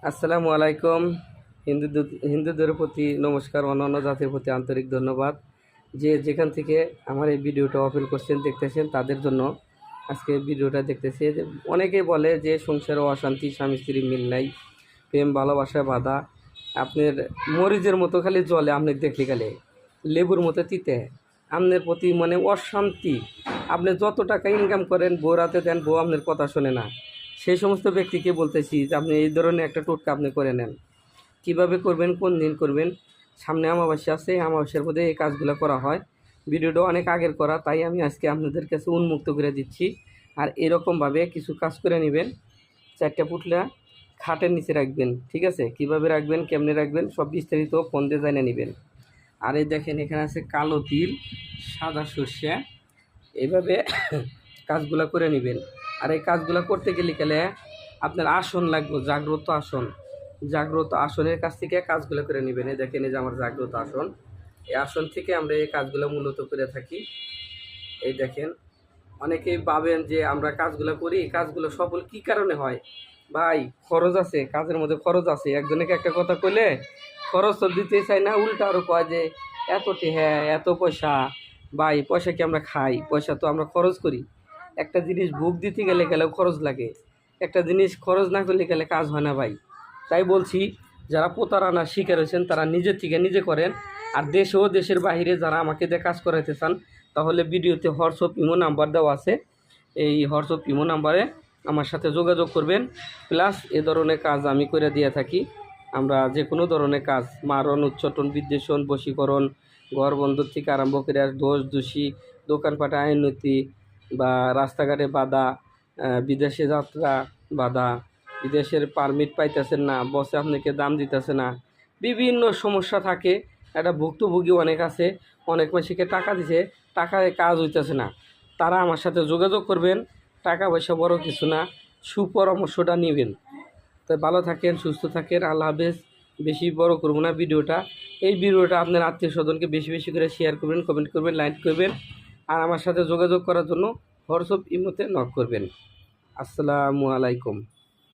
আসসালামু আলাইকুম। হিন্দুদের প্রতি নমস্কার, অন্যান্য জাতির প্রতি আন্তরিক ধন্যবাদ। যে যেখান থেকে আমার এই ভিডিওটা ওপেন করছেন দেখতেছেন তাদের জন্য আজকে ভিডিওটা দেখতেছে। যে অনেকেই বলে যে সংসারে অশান্তি, স্বামী স্ত্রী মিল নাই, প্রেম ভালোবাসায় বাধা, আপনার মরিচের মতো খালি জলে আপনি দেখলে গেলে লেবুর মতো তিতে আপনার প্রতি মানে অশান্তি। আপনি যত টাকা ইনকাম করেন বউ রাতে দেন, বউ আপনার কথা শোনে না। সেই সমস্ত ব্যক্তিকে বলতেছি যে আপনি এই ধরনের একটা টোটকা আপনি করে নেন। কিভাবে করবেন, কোন দিন করবেন? সামনে অমাবস্যা আছে, অমাবস্যার মধ্যে এই কাজগুলো করা হয়। ভিডিওটা অনেক আগের করা, তাই আমি আজকে আপনাদের কাছে উন্মুক্ত করে দিচ্ছি। আর এরকমভাবে কিছু কাজ করে নেবেন। 4টা পুটলা খাটের নিচে রাখবেন, ঠিক আছে? কিভাবে রাখবেন, কেমনে রাখবেন, সব বিস্তারিত ফোন দিয়ে জানিয়ে নেবেন। আর এই দেখেন এখানে আছে কালো তিল, সাদা সর্ষে, এইভাবে কাজগুলো করে নেবেন। আর এই কাজগুলো করতে গেলে আপনার আসন লাগবে, জাগ্রত আসন। জাগ্রত আসনের কাছ থেকে কাজগুলো করে নেবেন। এই দেখেন, এই যে আমার জাগ্রত আসন, এই আসন থেকে আমরা এই কাজগুলো মূলত করে থাকি। এই দেখেন, অনেকেই ভাবেন যে আমরা কাজগুলো করি, কাজগুলো সফল কি কারণে হয়? ভাই, খরচ আছে, কাজের মধ্যে খরচ আছে। একজনকে একটা কথা কইলে খরচ তো দিতে চাই না, উল্টা আরও কয় যে এত হ্যাঁ এত পয়সা। ভাই, পয়সা কি আমরা খাই? পয়সা তো আমরা খরচ করি। একটা জিনিস ভোগ দিতে গেলেও খরচ লাগে। একটা জিনিস খরচ না করলে কাজ হয় না ভাই। তাই বলছি, যারা প্রতারণার শিকার হয়েছেন তারা নিজের থেকে নিজে করেন। আর দেশে ও দেশের বাইরে যারা আমাকে দিয়ে কাজ করাইতে চান, তাহলে ভিডিওতে হোয়াটসঅ্যাপ ইমো নাম্বার দেওয়া আছে। এই হোয়াটসঅ্যাপ ইমো নাম্বারে আমার সাথে যোগাযোগ করবেন। প্লাস এ ধরনের কাজ আমি করে দিয়ে থাকি। আমরা যে কোনো ধরনের কাজ, মারণ, উচ্চটন, বিদ্বেষণ, বশীকরণ, ঘর বন্ধুর থেকে আরম্ভ করে দোষ দোষী, দোকানপাটে আইনতি বা রাস্তাঘাটে বাধা, বিদেশে যাত্রা বাধা, বিদেশের পারমিট পাইতেছেন না, বসে আপনাকে দাম দিতেছে না, বিভিন্ন সমস্যা থাকে। একটা ভুক্তভোগী অনেক আছে, অনেক মাসিকে টাকা দিছে, টাকায় কাজ হইতেছে না। তারা আমার সাথে যোগাযোগ করবেন। টাকা পয়সা বড় কিছু না, সুপরামর্শটা নেবেন। তো ভালো থাকেন, সুস্থ থাকেন, আল্লাহ হাফেজ। বেশি বড় করবো না ভিডিওটা। এই ভিডিওটা আপনার আত্মীয় স্বজনকে বেশি বেশি করে শেয়ার করবেন, কমেন্ট করবেন, লাইক করবেন। আর আমার সাথে যোগাযোগ করার জন্য হোয়াটসঅ্যাপ ইমোতে নক করবেন। আসসালামু আলাইকুম।